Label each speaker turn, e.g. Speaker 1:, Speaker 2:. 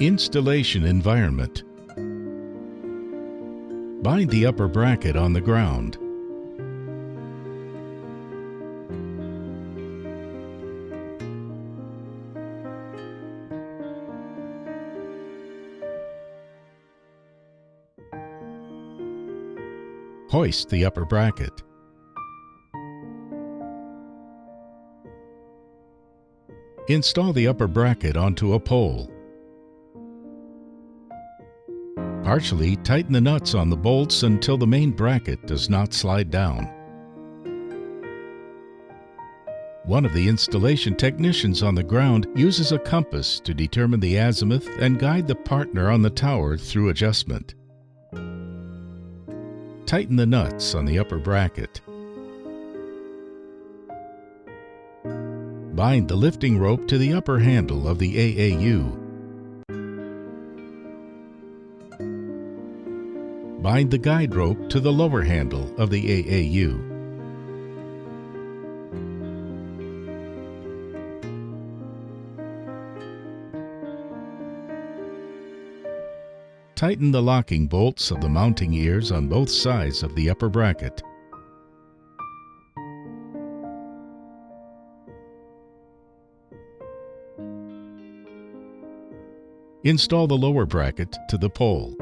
Speaker 1: Installation environment. Bind the upper bracket on the ground. Hoist the upper bracket. Install the upper bracket onto a pole. Partially tighten the nuts on the bolts until the main bracket does not slide down. One of the installation technicians on the ground uses a compass to determine the azimuth and guide the partner on the tower through adjustment. Tighten the nuts on the upper bracket. Bind the lifting rope to the upper handle of the AAU. Bind the guide rope to the lower handle of the AAU. Tighten the locking bolts of the mounting ears on both sides of the upper bracket. Install the lower bracket to the pole.